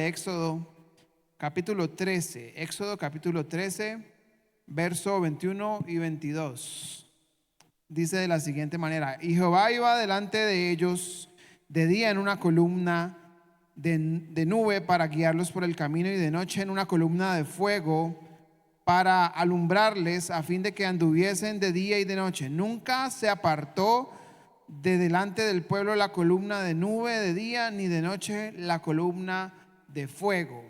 de Éxodo capítulo 13. Éxodo capítulo 13, verso 21 y 22. Dice de la siguiente manera: y Jehová iba delante de ellos de día en una columna de nube para guiarlos por el camino, y de noche en una columna de fuego para alumbrarles, a fin de que anduviesen de día y de noche. Nunca se apartó de delante del pueblo la columna de nube de día, ni de noche la columna de fuego.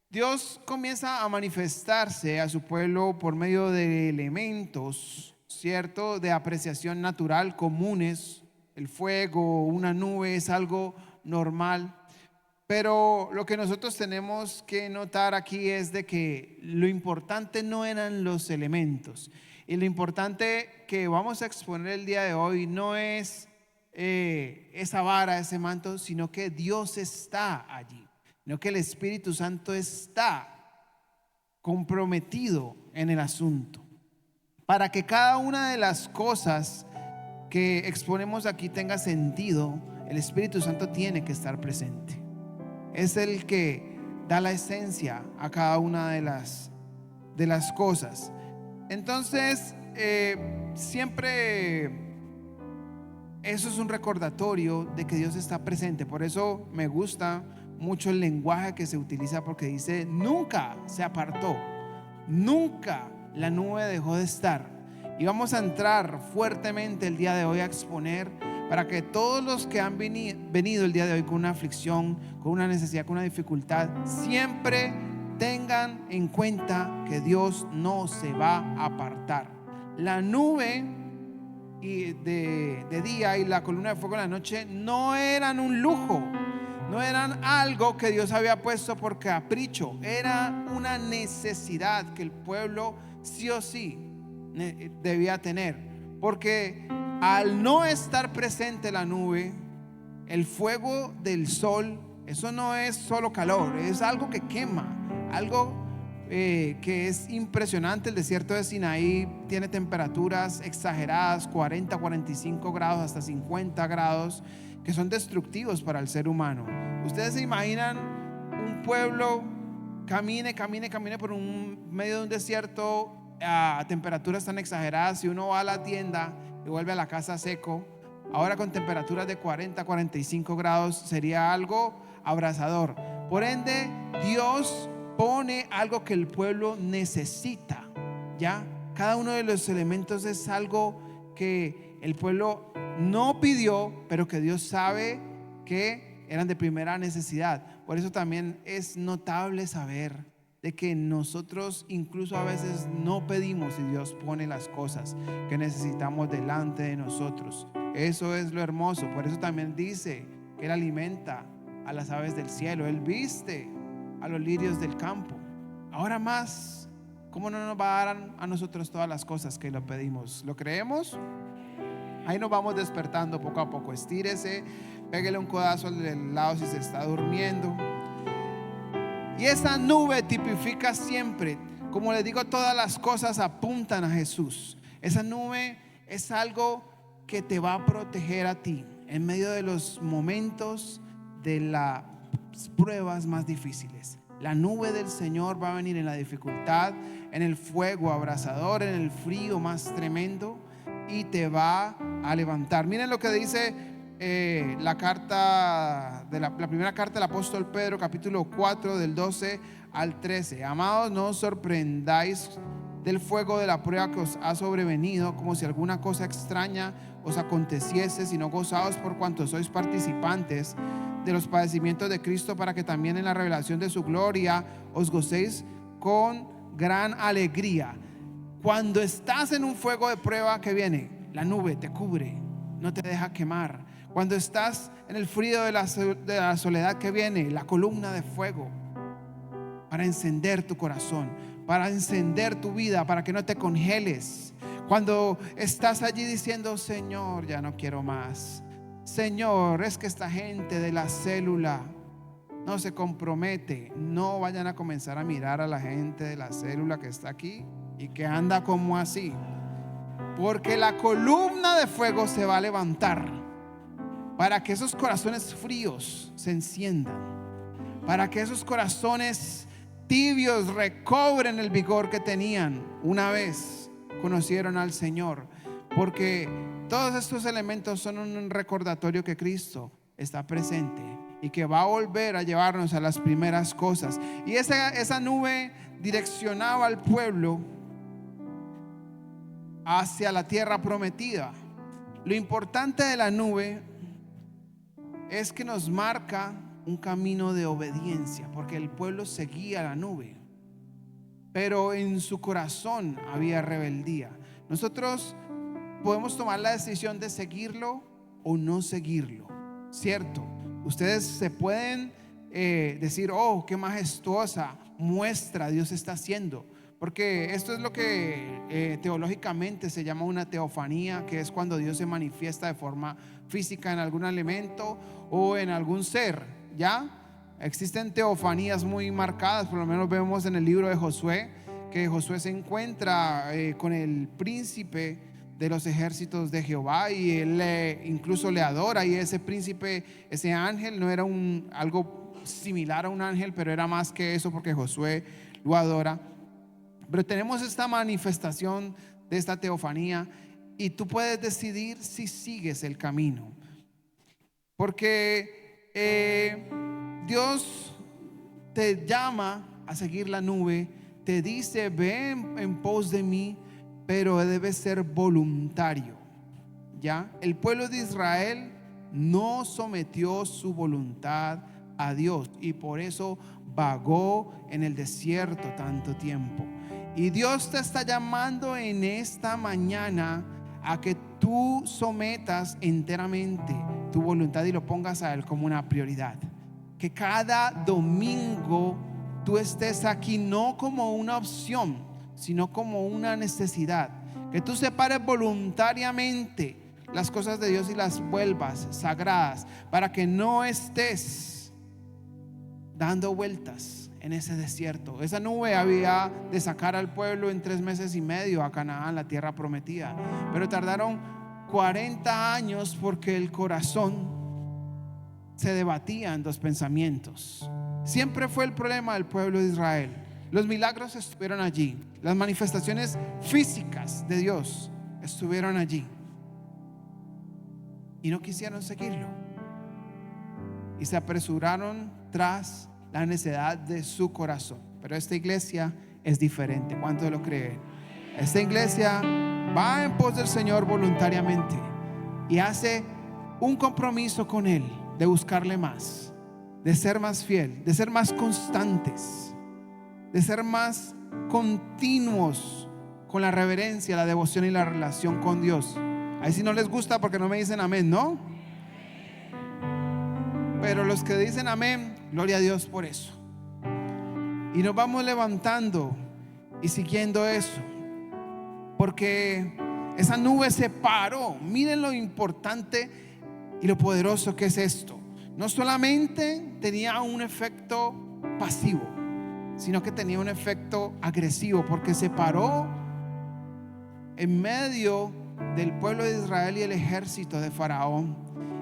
Dios comienza a manifestarse a su pueblo por medio de elementos, ¿cierto?, de apreciación natural comunes. El fuego, una nube es algo normal. Pero lo que nosotros tenemos que notar aquí es de que lo importante no eran los elementos. Y lo importante que vamos a exponer el día de hoy no es esa vara, ese manto, sino que Dios está allí, sino que el Espíritu Santo está comprometido en el asunto. Para que cada una de las cosas que exponemos aquí tenga sentido, el Espíritu Santo tiene que estar presente. Es el que da la esencia a cada una de las cosas. Entonces, siempre eso es un recordatorio de que Dios está presente. Por eso me gusta mucho el lenguaje que se utiliza, porque dice: nunca se apartó, nunca la nube dejó de estar. Y vamos a entrar fuertemente el día de hoy a exponer, para que todos los que han venido el día de hoy con una aflicción, con una necesidad, con una dificultad, siempre tengan en cuenta que Dios no se va a apartar. La nube de día y la columna de fuego en la noche no eran un lujo, no eran algo que Dios había puesto por capricho. Era una necesidad que el pueblo sí o sí debía tener, porque al no estar presente la nube, el fuego del sol, eso no es solo calor, es algo que quema, algo que es impresionante. El desierto de Sinaí tiene temperaturas exageradas, 40, 45 grados, hasta 50 grados, que son destructivos para el ser humano. Ustedes se imaginan un pueblo camine por medio de un desierto a temperaturas tan exageradas. Si uno va a la tienda y vuelve a la casa seco, ahora con temperaturas de 40, 45 grados, sería algo abrasador. Por ende, Dios pone algo que el pueblo necesita, ¿ya? Cada uno de los elementos es algo que el pueblo no pidió, pero que Dios sabe que eran de primera necesidad. Por eso también es notable saber de que nosotros incluso a veces no pedimos y Dios pone las cosas que necesitamos delante de nosotros. Eso es lo hermoso. Por eso también dice que Él alimenta a las aves del cielo, Él viste a los lirios del campo. Ahora más, ¿cómo no nos va a dar a nosotros todas las cosas que lo pedimos? ¿Lo creemos? Ahí nos vamos despertando poco a poco. Estírese, pégale un codazo al lado si se está durmiendo. Y esa nube tipifica siempre, como les digo, todas las cosas apuntan a Jesús. Esa nube es algo que te va a proteger a ti en medio de los momentos de las pruebas más difíciles. La nube del Señor va a venir en la dificultad, en el fuego abrasador, en el frío más tremendo, y te va a levantar. Miren lo que dice la primera carta del apóstol Pedro, capítulo 4, del 12 al 13. Amados, no os sorprendáis del fuego de la prueba que os ha sobrevenido, como si alguna cosa extraña os aconteciese, sino gozaos por cuanto sois participantes de los padecimientos de Cristo, para que también en la revelación de su gloria os gocéis con gran alegría. Cuando estás en un fuego de prueba que viene, la nube te cubre, no te deja quemar. Cuando estás en el frío de la soledad que viene, la columna de fuego para encender tu corazón, para encender tu vida, para que no te congeles. Cuando estás allí diciendo: Señor, ya no quiero más. Señor, es que esta gente de la célula no se compromete. No vayan a comenzar a mirar a la gente de la célula que está aquí y que anda como así, porque la columna de fuego se va a levantar para que esos corazones fríos se enciendan, para que esos corazones tibios recobren el vigor que tenían una vez conocieron al Señor. Porque todos estos elementos son un recordatorio que Cristo está presente y que va a volver a llevarnos a las primeras cosas. Y esa nube direccionaba al pueblo hacia la tierra prometida. Lo importante de la nube es que nos marca un camino de obediencia, porque el pueblo seguía la nube, pero en su corazón había rebeldía. Nosotros podemos tomar la decisión de seguirlo o no seguirlo, ¿cierto? Ustedes se pueden decir: oh, qué majestuosa muestra Dios está haciendo, porque esto es lo que teológicamente se llama una teofanía, que es cuando Dios se manifiesta de forma física en algún elemento o en algún ser. ¿Ya? Existen teofanías muy marcadas, por lo menos vemos en el libro de Josué, que Josué se encuentra con el príncipe de los ejércitos de Jehová, y él incluso le adora, y ese príncipe, ese ángel, no era algo similar a un ángel, pero era más que eso, porque Josué lo adora. Pero tenemos esta manifestación de esta teofanía, y tú puedes decidir si sigues el camino, porque Dios te llama a seguir la nube, te dice: ven en pos de mí, pero debe ser voluntario. ¿Ya? El pueblo de Israel no sometió su voluntad a Dios, y por eso vagó en el desierto tanto tiempo. Y Dios te está llamando en esta mañana a que tú sometas enteramente tu voluntad y lo pongas a Él como una prioridad. Que cada domingo tú estés aquí no como una opción, sino como una necesidad. Que tú separes voluntariamente las cosas de Dios y las vuelvas sagradas, para que no estés dando vueltas en ese desierto. Esa nube había de sacar al pueblo en 3 meses y medio a Canaán, la tierra prometida, pero tardaron 40 años porque el corazón se debatía en 2 pensamientos. Siempre fue el problema del pueblo de Israel. Los milagros estuvieron allí, las manifestaciones físicas de Dios estuvieron allí, y no quisieron seguirlo, y se apresuraron tras la necedad de su corazón. Pero esta iglesia es diferente. ¿Cuántos lo creen? Esta iglesia va en pos del Señor voluntariamente y hace un compromiso con Él de buscarle más, de ser más fiel, de ser más constantes, de ser más continuos con la reverencia, la devoción y la relación con Dios. Ahí sí no les gusta porque no me dicen amén, ¿no? Pero los que dicen amén, gloria a Dios por eso. Y nos vamos levantando y siguiendo eso, porque esa nube se paró. Miren lo importante y lo poderoso que es esto. No solamente tenía un efecto pasivo, sino que tenía un efecto agresivo, porque se paró en medio del pueblo de Israel y el ejército de Faraón.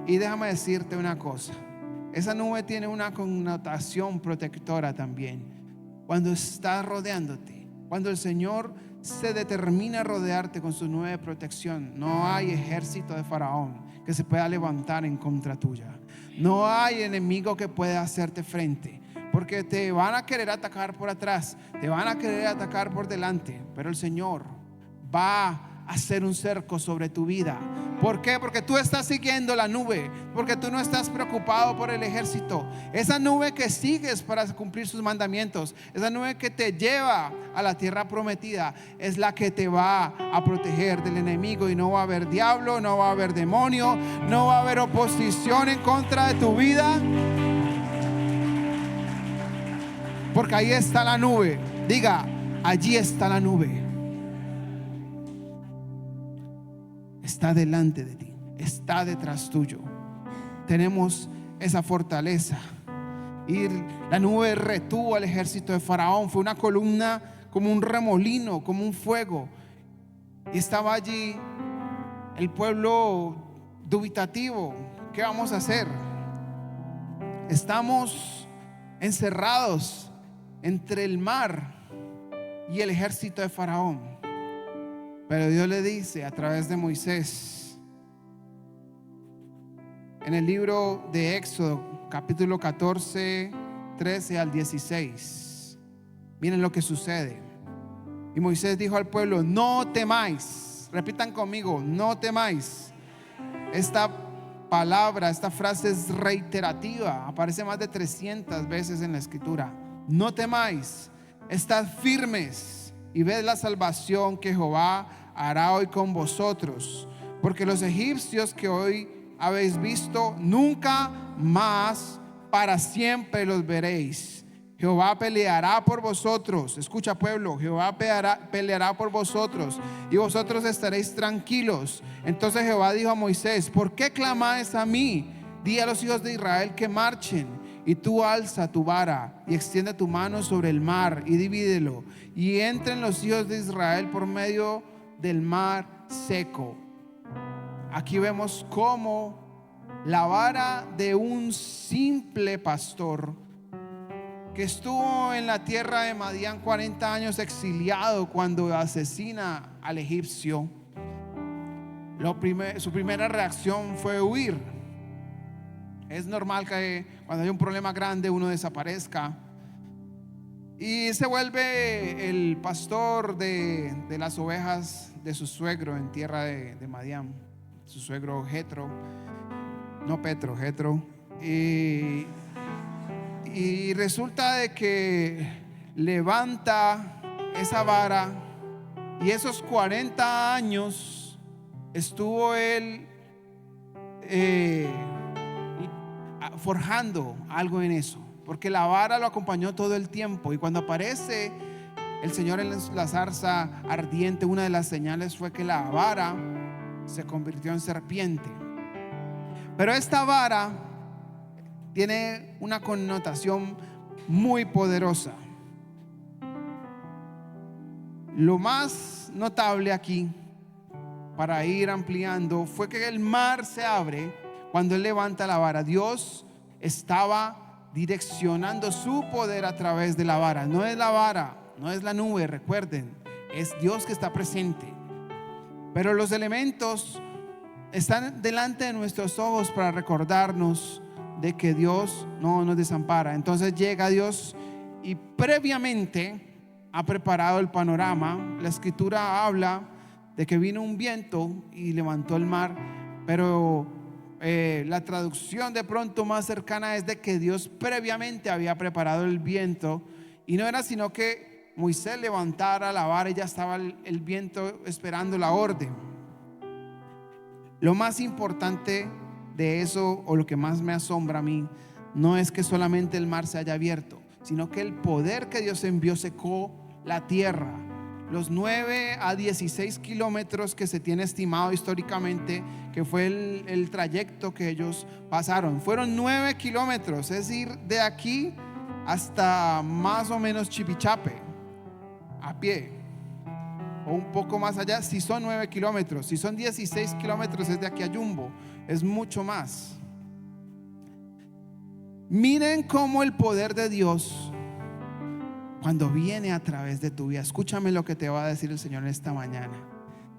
Y déjame decirte una cosa: esa nube tiene una connotación protectora también. Cuando estás rodeándote, cuando el Señor se determina a rodearte con su nube de protección, no hay ejército de Faraón que se pueda levantar en contra tuya. No hay enemigo que pueda hacerte frente, porque te van a querer atacar por atrás, te van a querer atacar por delante, pero el Señor va a hacer un cerco sobre tu vida. ¿Por qué? Porque tú estás siguiendo la nube, porque tú no estás preocupado por el ejército. Esa nube que sigues para cumplir sus mandamientos, esa nube que te lleva a la tierra prometida, es la que te va a proteger del enemigo. Y no va a haber diablo, no va a haber demonio, no va a haber oposición en contra de tu vida, porque ahí está la nube. Diga: allí está la nube. Está delante de ti, está detrás tuyo. Tenemos esa fortaleza. Y la nube retuvo al ejército de Faraón. Fue una columna como un remolino, como un fuego. Y estaba allí el pueblo dubitativo. ¿Qué vamos a hacer? Estamos encerrados entre el mar y el ejército de Faraón. Pero Dios le dice a través de Moisés, en el libro de Éxodo, capítulo 14, 13 al 16, miren lo que sucede. Y Moisés dijo al pueblo: no temáis. Repitan conmigo: no temáis. Esta palabra, esta frase es reiterativa, aparece más de 300 veces en la escritura. No temáis, estad firmes y ved la salvación que Jehová hará hoy con vosotros, porque los egipcios que hoy habéis visto, nunca más para siempre los veréis. Jehová peleará por vosotros. Escucha, pueblo, Jehová peleará por vosotros y vosotros estaréis tranquilos. Entonces Jehová dijo a Moisés: ¿por qué clamáis a mí? Di a los hijos de Israel que marchen. Y tú alza tu vara y extiende tu mano sobre el mar y divídelo, y entren los hijos de Israel por medio del mar seco. Aquí vemos cómo la vara de un simple pastor que estuvo en la tierra de Madián 40 años exiliado cuando asesina al egipcio, su primera reacción fue huir. Es normal que cuando hay un problema grande uno desaparezca, y se vuelve el pastor de las ovejas de su suegro en tierra de Madián, su suegro Jetro, no Petro, Jetro. Y resulta de que levanta esa vara, y esos 40 años estuvo él forjando algo en eso, porque la vara lo acompañó todo el tiempo. Y cuando aparece el Señor en la zarza ardiente, una de las señales fue que la vara se convirtió en serpiente. Pero esta vara tiene una connotación muy poderosa. Lo más notable aquí, para ir ampliando, fue que el mar se abre cuando él levanta la vara. Dios estaba direccionando su poder a través de la vara. No es la vara, no es la nube, recuerden, es Dios que está presente. Pero los elementos están delante de nuestros ojos para recordarnos de que Dios no nos desampara. Entonces llega Dios y previamente ha preparado el panorama. La escritura habla de que vino un viento y levantó el mar, pero la traducción de pronto más cercana es de que Dios previamente había preparado el viento, y no era sino que Moisés levantara la vara y ya estaba el viento esperando la orden. Lo más importante de eso, o lo que más me asombra a mí, no es que solamente el mar se haya abierto, sino que el poder que Dios envió secó la tierra. Los 9 a 16 kilómetros que se tiene estimado históricamente que fue el trayecto que ellos pasaron, fueron 9 kilómetros, es decir, de aquí hasta más o menos Chipichape a pie, o un poco más allá si son 9 kilómetros. Si son 16 kilómetros es de aquí a Jumbo, es mucho más. Miren cómo el poder de Dios, cuando viene a través de tu vida, escúchame lo que te va a decir el Señor esta mañana.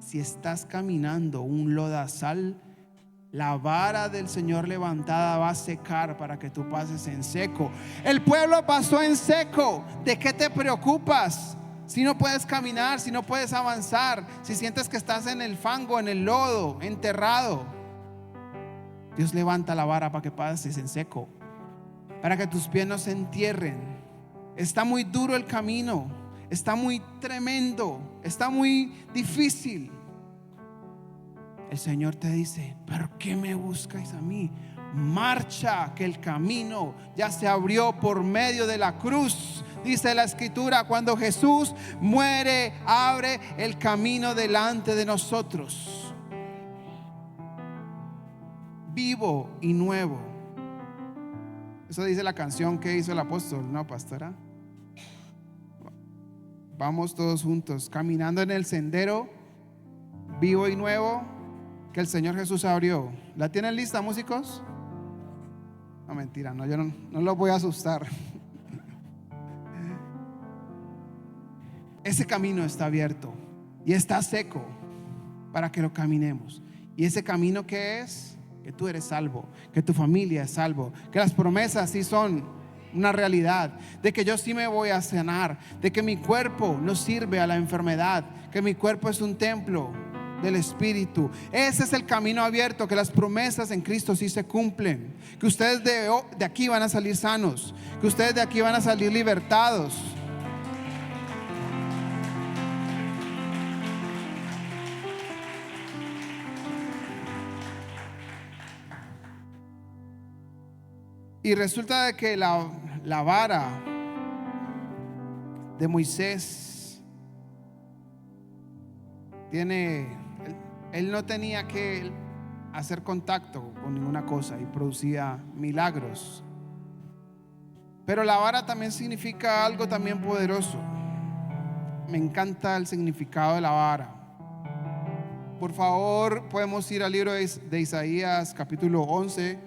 Si estás caminando un lodazal, la vara del Señor levantada va a secar para que tú pases en seco. El pueblo pasó en seco. ¿De qué te preocupas? Si no puedes caminar, si no puedes avanzar, si sientes que estás en el fango, en el lodo, enterrado, Dios levanta la vara para que pases en seco, para que tus pies no se entierren. Está muy duro el camino, está muy tremendo, está muy difícil. El Señor te dice: ¿por qué me buscáis a mí? Marcha, que el camino ya se abrió por medio de la cruz. Dice la escritura, cuando Jesús muere, abre el camino delante de nosotros, vivo y nuevo. Eso dice la canción que hizo el apóstol, ¿no, pastora? Vamos todos juntos, caminando en el sendero vivo y nuevo que el Señor Jesús abrió. ¿La tienen lista, músicos? No, mentira, no, yo no los voy a asustar. ese camino está abierto y está seco para que lo caminemos. ¿Y ese camino qué es? Que tú eres salvo, que tu familia es salvo, que las promesas sí son una realidad, de que yo sí me voy a sanar, de que mi cuerpo no sirve a la enfermedad, que mi cuerpo es un templo del Espíritu. Ese es el camino abierto, que las promesas en Cristo sí se cumplen, que ustedes de aquí van a salir sanos, que ustedes de aquí van a salir libertados. Y resulta de que la vara de Moisés él no tenía que hacer contacto con ninguna cosa y producía milagros. Pero la vara también significa algo también poderoso. Me encanta el significado de la vara. Por favor, podemos ir al libro de Isaías capítulo 11,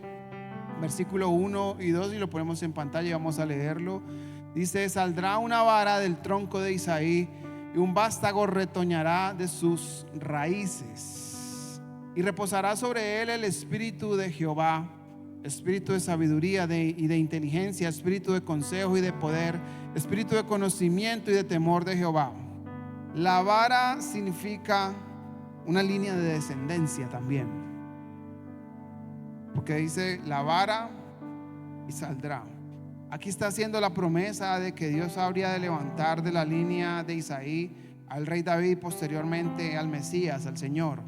versículo 1 y 2, y lo ponemos en pantalla y vamos a leerlo. Dice: saldrá una vara del tronco de Isaí, y un vástago retoñará de sus raíces, y reposará sobre él el espíritu de Jehová, espíritu de sabiduría y de inteligencia, espíritu de consejo y de poder, espíritu de conocimiento y de temor de Jehová. La vara significa una línea de descendencia también, porque dice la vara y saldrá. Aquí está haciendo la promesa de que Dios habría de levantar de la línea de Isaí al rey David y posteriormente al Mesías, al Señor.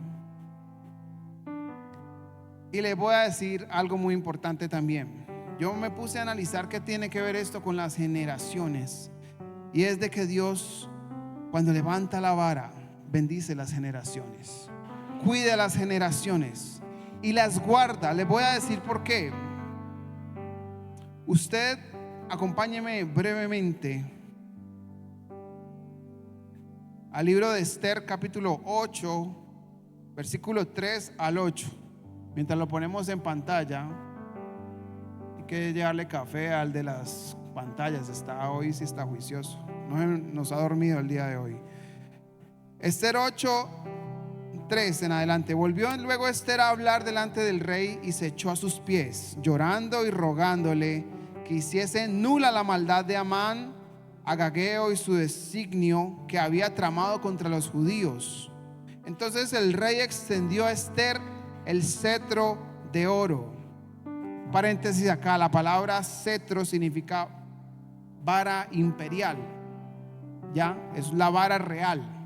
Y les voy a decir algo muy importante también. Yo me puse a analizar qué tiene que ver esto con las generaciones, y es de que Dios, cuando levanta la vara, bendice las generaciones, cuida las generaciones y las guarda. Les voy a decir por qué. Usted acompáñeme brevemente al libro de Esther capítulo 8, versículo 3 al 8. Mientras lo ponemos en pantalla, hay que llevarle café al de las pantallas. Hoy sí está juicioso, nos ha dormido el día de hoy. Esther 8, 3 en adelante. Volvió luego Esther a hablar delante del rey y se echó a sus pies, llorando y rogándole que hiciese nula la maldad de Amán, Agageo y su designio que había tramado contra los judíos. Entonces el rey extendió a Esther el cetro de oro. Paréntesis acá, la palabra cetro significa vara imperial, ya, es la vara real.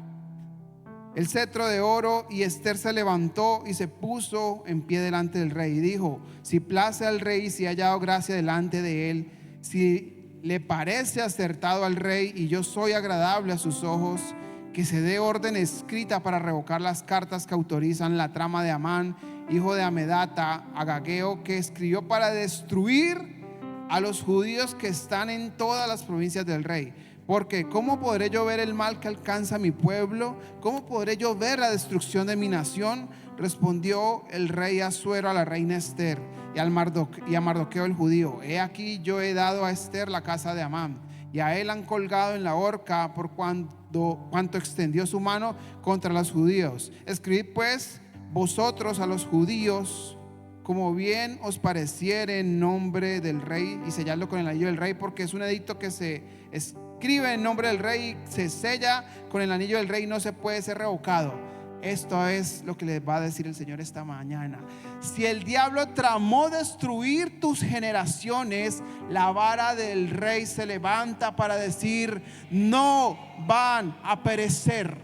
El cetro de oro, y Esther se levantó y se puso en pie delante del rey y dijo: si place al rey, si ha hallado gracia delante de él, si le parece acertado al rey y yo soy agradable a sus ojos, que se dé orden escrita para revocar las cartas que autorizan la trama de Amán, hijo de Amedata, Agageo, que escribió para destruir a los judíos que están en todas las provincias del rey. Porque ¿cómo podré yo ver el mal que alcanza a mi pueblo? ¿Cómo podré yo ver la destrucción de mi nación? Respondió el rey Asuero a la reina Esther y a Mardoqueo el judío: he aquí, yo he dado a Esther la casa de Amán, y a él han colgado en la horca por cuanto extendió su mano contra los judíos. Escribid pues vosotros a los judíos como bien os pareciere en nombre del rey, y selladlo con el anillo del rey, porque es un edicto que se escribe en nombre del rey, se sella con el anillo del rey, no se puede ser revocado. Esto es lo que les va a decir el Señor esta mañana. Si el diablo tramó destruir tus generaciones, la vara del rey se levanta para decir: no van a perecer.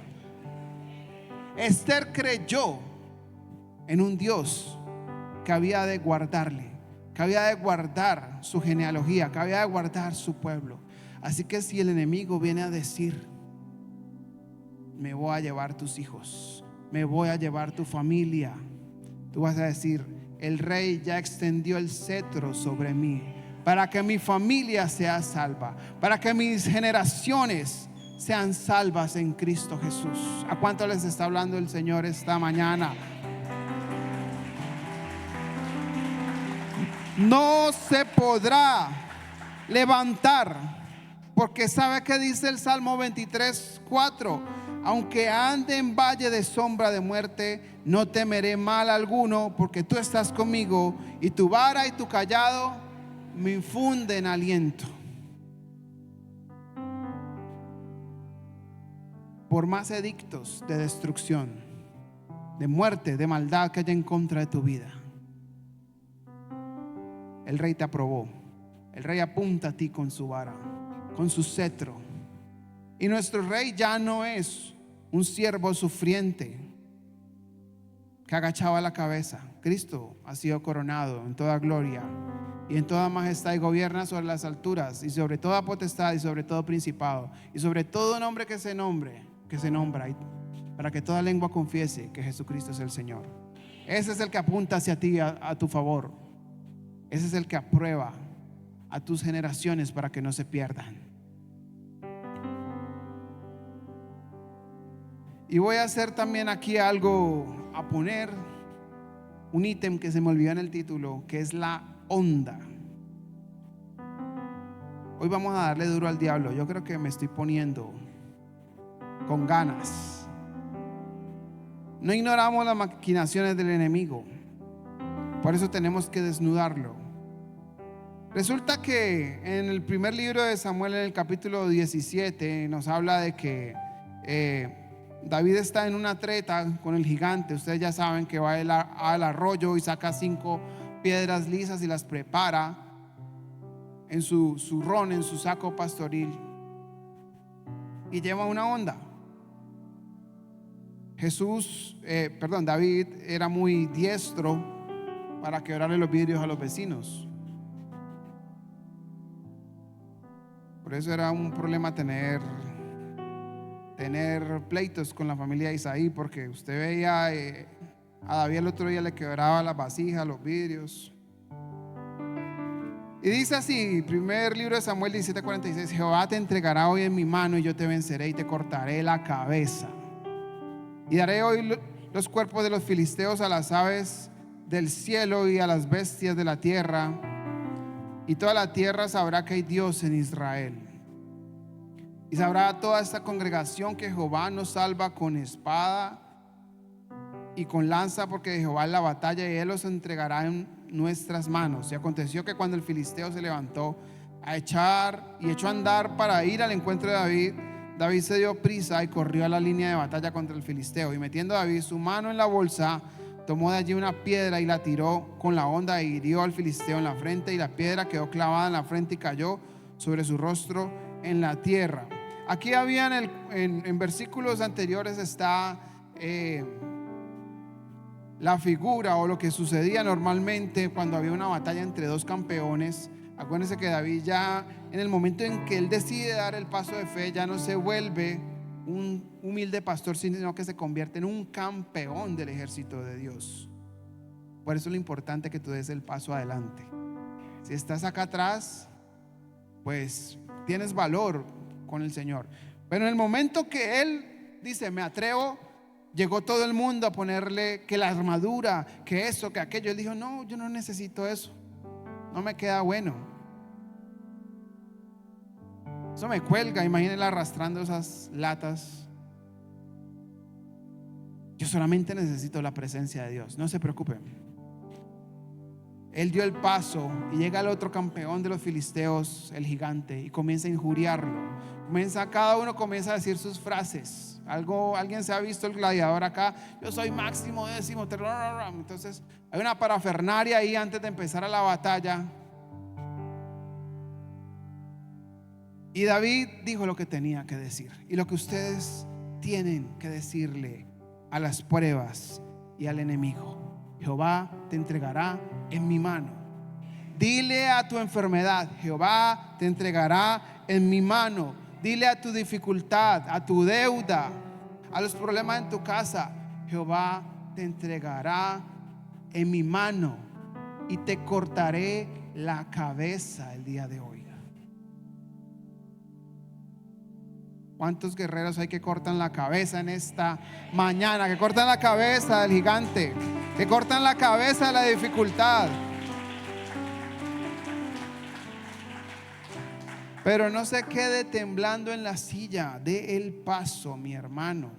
Esther creyó en un Dios que había de guardarle, que había de guardar su genealogía, que había de guardar su pueblo. Así que si el enemigo viene a decir: me voy a llevar tus hijos, me voy a llevar tu familia, tú vas a decir: el rey ya extendió el cetro sobre mí para que mi familia sea salva, para que mis generaciones sean salvas en Cristo Jesús. ¿A cuánto les está hablando el Señor esta mañana? No se podrá levantar porque sabe que dice el Salmo 23:4: aunque ande en valle de sombra de muerte, no temeré mal alguno, porque tú estás conmigo, y tu vara y tu cayado me infunden aliento. Por más edictos de destrucción, de muerte, de maldad que haya en contra de tu vida, el Rey te aprobó. El Rey apunta a ti con su vara, con su cetro. Y nuestro Rey ya no es un siervo sufriente que agachaba la cabeza. Cristo ha sido coronado en toda gloria y en toda majestad, y gobierna sobre las alturas y sobre toda potestad y sobre todo principado y sobre todo nombre que se nombra, y para que toda lengua confiese que Jesucristo es el Señor. Ese es el que apunta hacia ti, a tu favor. Ese es el que aprueba a tus generaciones para que no se pierdan. Y voy a hacer también aquí algo, a poner un ítem que se me olvidó en el título, que es la onda. Hoy vamos a darle duro al diablo. Yo creo que me estoy poniendo con ganas. No ignoramos las maquinaciones del enemigo, por eso tenemos que desnudarlo. Resulta que en el primer libro de Samuel, en el capítulo 17, nos habla de que David está en una treta con el gigante. Ustedes ya saben que va al arroyo y saca 5 piedras lisas y las prepara en su zurrón, en su saco pastoril, y lleva una onda. David era muy diestro para quebrarle los vidrios a los vecinos. Por eso era un problema tener pleitos con la familia de Isaí, porque usted veía a David el otro día le quebraba las vasijas, los vidrios. Y dice así, primer libro de Samuel 17:46: Jehová te entregará hoy en mi mano, y yo te venceré y te cortaré la cabeza. Y daré hoy los cuerpos de los filisteos a las aves del cielo y a las bestias de la tierra, y toda la tierra sabrá que hay Dios en Israel. Y sabrá toda esta congregación que Jehová nos salva con espada y con lanza, porque de Jehová es la batalla, y Él los entregará en nuestras manos. Y aconteció que cuando el filisteo se levantó a echar y echó a andar para ir al encuentro de David, David se dio prisa y corrió a la línea de batalla contra el filisteo. Y metiendo a David su mano en la bolsa, tomó de allí una piedra y la tiró con la honda, e hirió al filisteo en la frente, y la piedra quedó clavada en la frente y cayó sobre su rostro en la tierra. Aquí había en versículos anteriores está la figura o lo que sucedía normalmente cuando había una batalla entre dos campeones. Acuérdense que David, ya en el momento en que él decide dar el paso de fe, ya no se vuelve un humilde pastor, sino que se convierte en un campeón del ejército de Dios. Por eso es lo importante que tú des el paso adelante. Si estás acá atrás, pues tienes valor con el Señor. Pero en el momento que él dice me atrevo, llegó todo el mundo a ponerle que la armadura, que eso, que aquello. Él dijo no, yo no necesito eso, no me queda bueno, eso me cuelga. Imagínenla arrastrando esas latas. Yo solamente necesito la presencia de Dios, no se preocupen. Él dio el paso y llega el otro campeón de los filisteos, el gigante, y comienza a injuriarlo. Cada uno comienza a decir sus frases. Alguien se ha visto el gladiador acá: yo soy máximo, décimo. Entonces hay una parafernaria ahí antes de empezar a la batalla. Y David dijo lo que tenía que decir, y lo que ustedes tienen que decirle a las pruebas y al enemigo: Jehová te entregará en mi mano. Dile a tu enfermedad: Jehová te entregará en mi mano. Dile a tu dificultad, a tu deuda, a los problemas en tu casa: Jehová te entregará en mi mano y te cortaré la cabeza el día de hoy. ¿Cuántos guerreros hay que cortan la cabeza en esta mañana? Que cortan la cabeza del gigante, que cortan la cabeza de la dificultad. Pero no se quede temblando en la silla, dé el paso, mi hermano,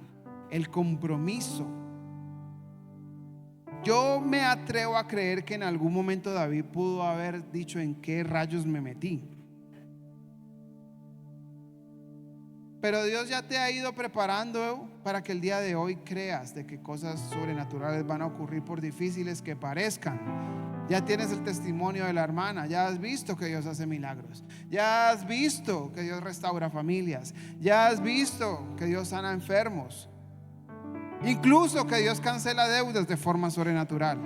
el compromiso. Yo me atrevo a creer que en algún momento David pudo haber dicho: ¿en qué rayos me metí? Pero Dios ya te ha ido preparando para que el día de hoy creas de que cosas sobrenaturales van a ocurrir, por difíciles que parezcan. Ya tienes el testimonio de la hermana, ya has visto que Dios hace milagros, ya has visto que Dios restaura familias, ya has visto que Dios sana enfermos, incluso que Dios cancela deudas de forma sobrenatural.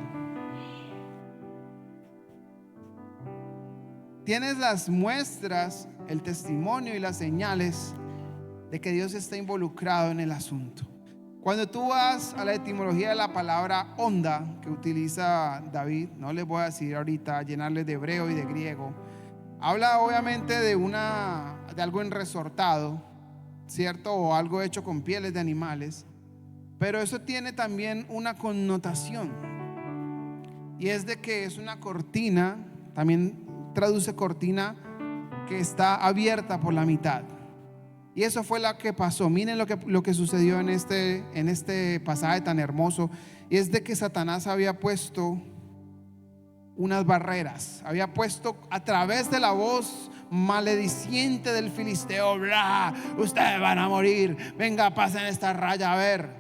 Tienes las muestras, el testimonio y las señales de que Dios está involucrado en el asunto. Cuando tú vas a la etimología de la palabra onda que utiliza David, no les voy a decir ahorita, llenarles de hebreo y de griego, habla obviamente de algo enresortado, ¿cierto? O algo hecho con pieles de animales, pero eso tiene también una connotación, y es de que es una cortina, también traduce cortina, que está abierta por la mitad. Y eso fue lo que pasó. Miren lo que sucedió en este pasaje tan hermoso. Y es de que Satanás había puesto unas barreras. Había puesto a través de la voz malediciente del filisteo: bla, ustedes van a morir, venga, pasen esta raya. A ver,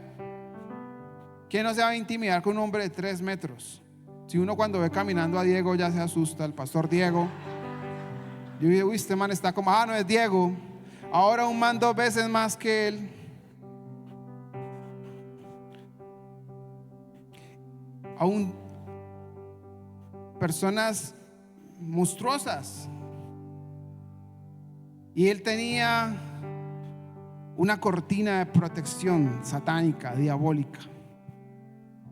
¿quién no se va a intimidar con un hombre de 3 metros? Si uno cuando ve caminando a Diego ya se asusta, el pastor Diego. Yo digo: uy, este man está como, no es Diego. Ahora un man 2 veces más que él. Aún personas monstruosas. Y él tenía una cortina de protección satánica, diabólica.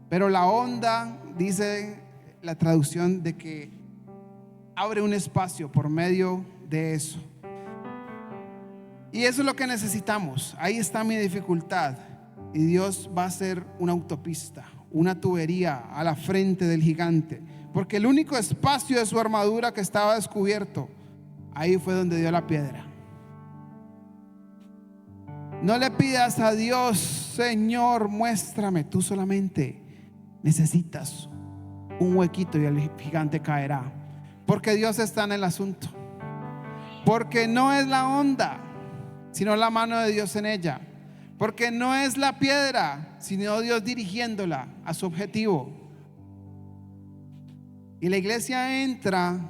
Pero la onda, dice la traducción, de que abre un espacio por medio de eso. Y eso es lo que necesitamos. Ahí está mi dificultad. Y Dios va a hacer una autopista, una tubería a la frente del gigante, porque el único espacio de su armadura que estaba descubierto, ahí fue donde dio la piedra. No le pidas a Dios: Señor, muéstrame. Tú solamente necesitas un huequito y el gigante caerá, porque Dios está en el asunto. Porque no es la onda, sino la mano de Dios en ella. Porque no es la piedra, sino Dios dirigiéndola a su objetivo. Y la iglesia entra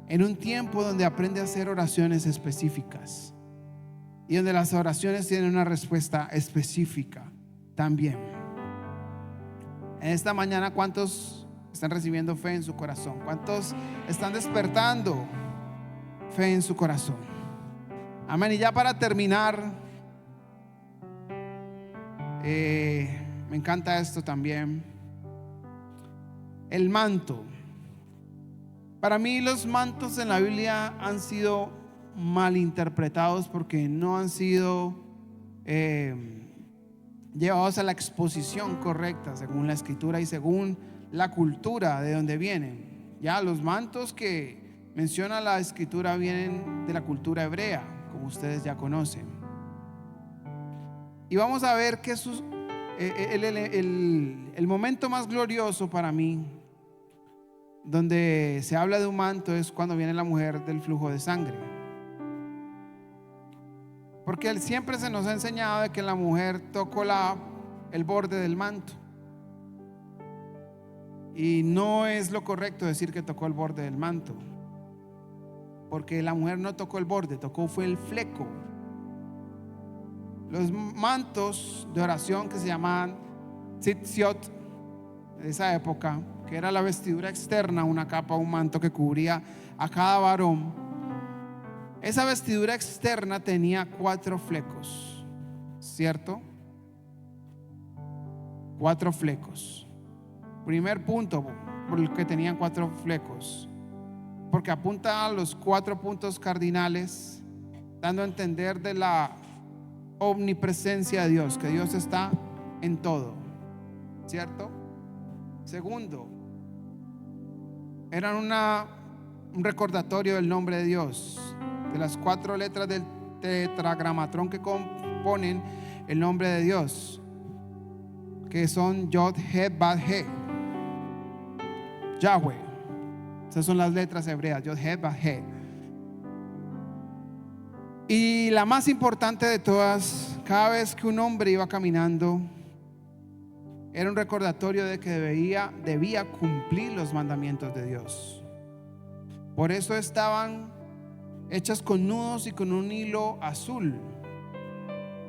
en un tiempo donde aprende a hacer oraciones específicas, y donde las oraciones tienen una respuesta específica también. En esta mañana, ¿cuántos están recibiendo fe en su corazón? ¿Cuántos están despertando fe en su corazón? Amén. Y ya para terminar, me encanta esto también: el manto. Para mí los mantos en la Biblia han sido mal interpretados, porque no han sido llevados a la exposición correcta según la escritura y según la cultura de donde vienen. Ya los mantos que menciona la escritura vienen de la cultura hebrea, como ustedes ya conocen. Y vamos a ver que el momento más glorioso para mí, donde se habla de un manto, es cuando viene la mujer del flujo de sangre. Porque siempre se nos ha enseñado de que la mujer tocó el borde del manto, y no es lo correcto decir que tocó el borde del manto, porque la mujer no tocó el borde, fue el fleco. Los mantos de oración que se llamaban tzitziot de esa época, que era la vestidura externa, una capa, un manto que cubría a cada varón. Esa vestidura externa tenía 4 flecos, ¿cierto? 4 flecos. Primer punto por el que tenían 4 flecos, porque apunta a los 4 puntos cardinales, dando a entender de la omnipresencia de Dios, que Dios está en todo, ¿cierto? Segundo, eran un recordatorio del nombre de Dios. de las 4 letras del tetragramatrón que componen el nombre de Dios, que son Yod, He, Bad, He, Yahweh. Esas son las letras hebreas, Yod, He, Bad, He. Y la más importante de todas, cada vez que un hombre iba caminando, era un recordatorio de que debía cumplir los mandamientos de Dios. Por eso estaban hechas con nudos y con un hilo azul.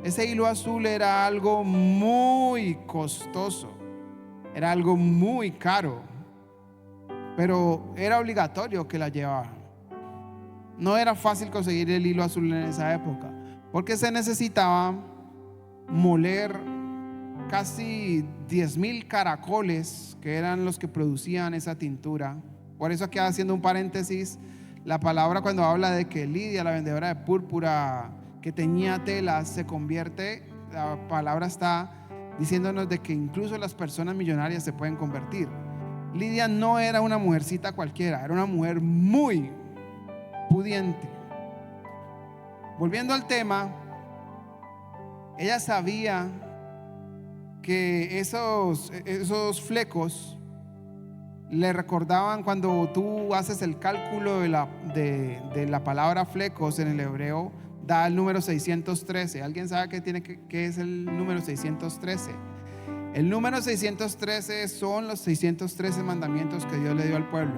Ese hilo azul era algo muy costoso, era algo muy caro, pero era obligatorio que la llevaran. No era fácil conseguir el hilo azul en esa época, porque se necesitaba moler casi 10,000 caracoles, que eran los que producían esa tintura. Por eso, aquí haciendo un paréntesis, la palabra cuando habla de que Lidia, la vendedora de púrpura, que tenía telas, se convierte, la palabra está diciéndonos de que incluso las personas millonarias se pueden convertir. Lidia no era una mujercita cualquiera, era una mujer muy pudiente. Volviendo al tema, ella sabía que esos flecos le recordaban, cuando tú haces el cálculo de la palabra flecos en el hebreo, da el número 613. ¿Alguien sabe qué es el número 613? El número 613 son los 613 mandamientos que Dios le dio al pueblo,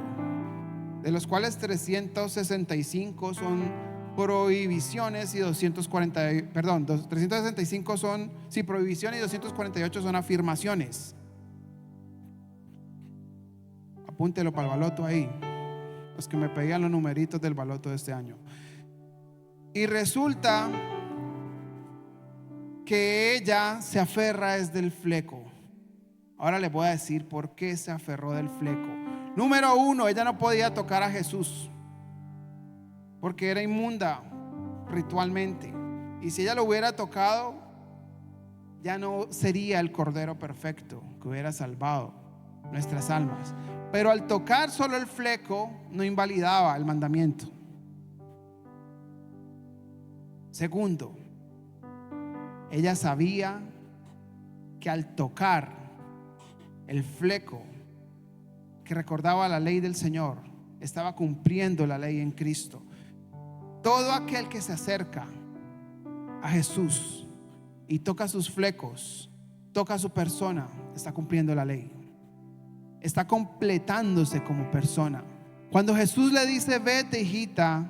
de los cuales 365 son prohibiciones y 365 son prohibiciones y 248 son afirmaciones. Apúntelo para el baloto ahí, los que me pedían los numeritos del baloto de este año. Y resulta que ella se aferra desde el fleco. Ahora les voy a decir por qué se aferró del fleco. Número 1, ella no podía tocar a Jesús porque era inmunda ritualmente, y si ella lo hubiera tocado, ya no sería el Cordero perfecto que hubiera salvado nuestras almas. Pero al tocar solo el fleco no invalidaba el mandamiento. Segundo, ella sabía que al tocar el fleco que recordaba la ley del Señor, estaba cumpliendo la ley en Cristo. Todo aquel que se acerca a Jesús y toca sus flecos, toca su persona, está cumpliendo la ley, está completándose como persona. Cuando Jesús le dice: vete, hijita,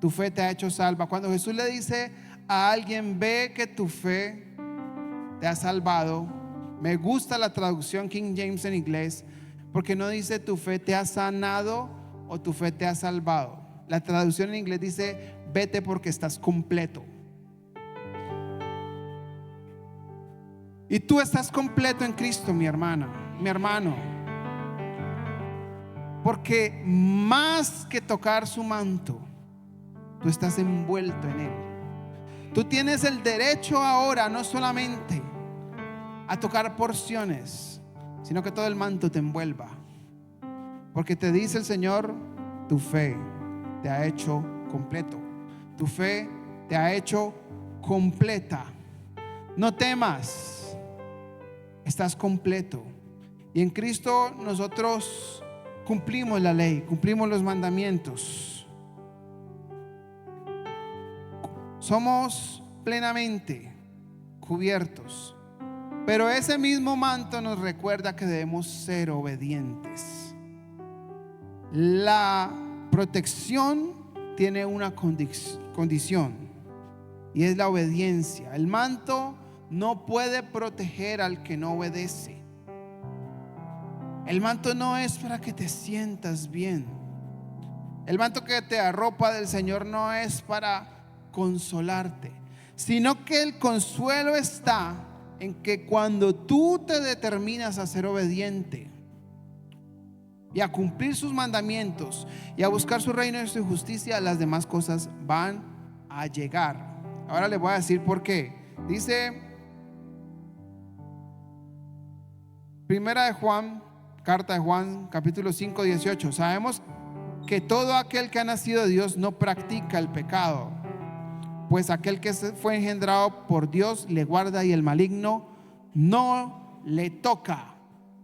tu fe te ha hecho salva. Cuando Jesús le dice a alguien: ve que tu fe te ha salvado, me gusta la traducción King James en inglés, porque no dice tu fe te ha sanado o tu fe te ha salvado. La traducción en inglés dice: vete porque estás completo. Y tú estás completo en Cristo, mi hermana, mi hermano, porque más que tocar su manto, tú estás envuelto en él. Tú tienes el derecho ahora no solamente a tocar porciones, sino que todo el manto te envuelva, porque te dice el Señor: tu fe te ha hecho completo, tu fe te ha hecho completa. No temas, estás completo. Y en Cristo nosotros cumplimos la ley, cumplimos los mandamientos. Somos plenamente cubiertos. Pero ese mismo manto nos recuerda que debemos ser obedientes. La protección tiene una condición, y es la obediencia. El manto no puede proteger al que no obedece. El manto no es para que te sientas bien. El manto que te arropa del Señor no es para consolarte, sino que el consuelo está en que cuando tú te determinas a ser obediente y a cumplir sus mandamientos y a buscar su reino y su justicia, las demás cosas van a llegar. Ahora les voy a decir por qué. Dice Primera de Juan, carta de Juan, capítulo 5, 18. Sabemos que todo aquel que ha nacido de Dios no practica el pecado, pues aquel que fue engendrado por Dios le guarda y el maligno no le toca.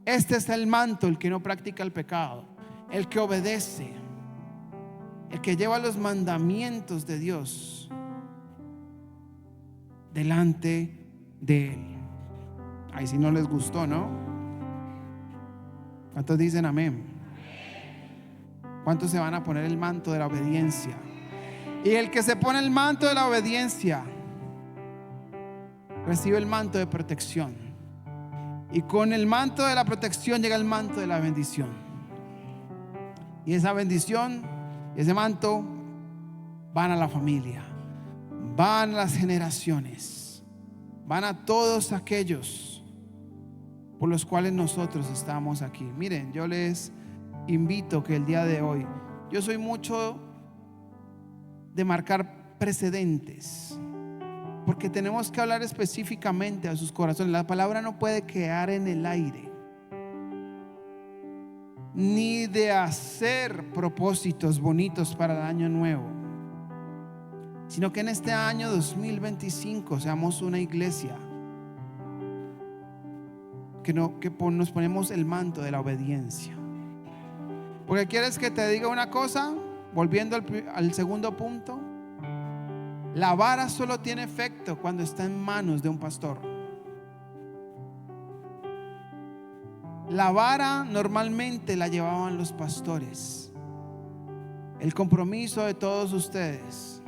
Este es el manto, el que no practica el pecado, el que obedece, el que lleva los mandamientos de Dios delante de Él. Ahí si no les gustó, ¿no? ¿Cuántos dicen amén? ¿Cuántos se van a poner el manto de la obediencia? Y el que se pone el manto de la obediencia recibe el manto de protección. Y con el manto de la protección llega el manto de la bendición. Y esa bendición, ese manto, van a la familia, van a las generaciones, van a todos aquellos por los cuales nosotros estamos aquí. Miren, yo les invito que el día de hoy, yo soy mucho de marcar precedentes, porque tenemos que hablar específicamente a sus corazones. La palabra no puede quedar en el aire, ni de hacer propósitos bonitos para el año nuevo, sino que en este año 2025 seamos una iglesia que nos ponemos el manto de la obediencia. Porque quieres que te diga una cosa, volviendo al segundo punto, la vara solo tiene efecto cuando está en manos de un pastor. La vara normalmente la llevaban los pastores. El compromiso de todos ustedes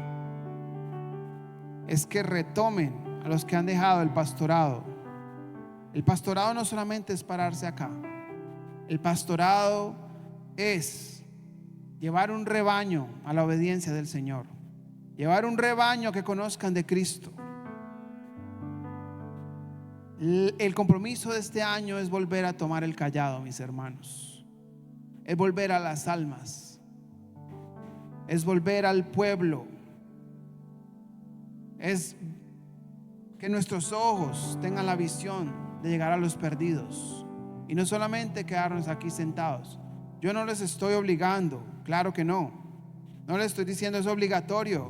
es que retomen a los que han dejado el pastorado. El pastorado no solamente es pararse acá. El pastorado es llevar un rebaño a la obediencia del Señor, llevar un rebaño que conozcan de Cristo. El compromiso de este año es volver a tomar el callado, mis hermanos, es volver a las almas, es volver al pueblo, es que nuestros ojos tengan la visión de llegar a los perdidos y no solamente quedarnos aquí sentados. Yo no les estoy obligando, claro que no les estoy diciendo es obligatorio,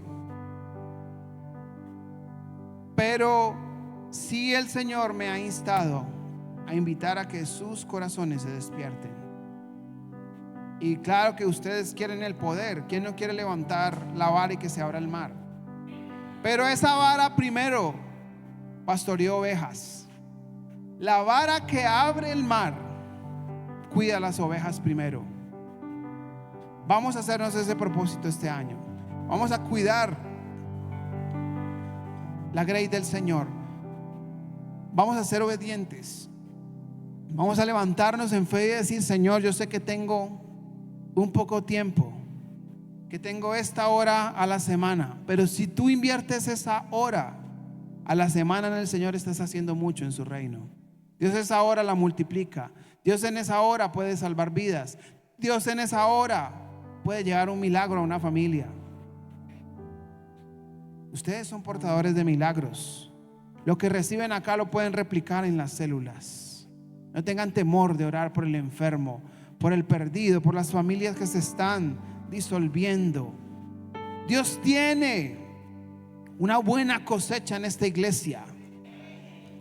pero sí el Señor me ha instado a invitar a que sus corazones se despierten. Y claro que ustedes quieren el poder. ¿Quién no quiere levantar la vara y que se abra el mar? Pero esa vara primero pastoreó ovejas. La vara que abre el mar cuida las ovejas primero. Vamos a hacernos ese propósito este año. Vamos a cuidar la grey del Señor. Vamos a ser obedientes. Vamos a levantarnos en fe y decir: Señor, yo sé que tengo un poco tiempo, que tengo esta hora a la semana, pero si tú inviertes esa hora a la semana en el Señor, estás haciendo mucho en su reino. Dios esa hora la multiplica. Dios en esa hora puede salvar vidas. Dios en esa hora puede llevar un milagro a una familia. Ustedes son portadores de milagros. Lo que reciben acá lo pueden replicar en las células. No tengan temor de orar por el enfermo, por el perdido, por las familias que se están disolviendo. Dios tiene una buena cosecha en esta iglesia.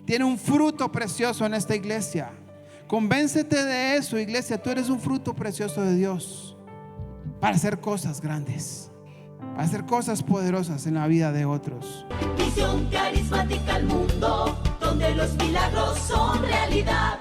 Tiene un fruto precioso en esta iglesia. Convéncete de eso, iglesia. Tú eres un fruto precioso de Dios para hacer cosas grandes, para hacer cosas poderosas en la vida de otros. Visión carismática al mundo, donde los milagros son realidad.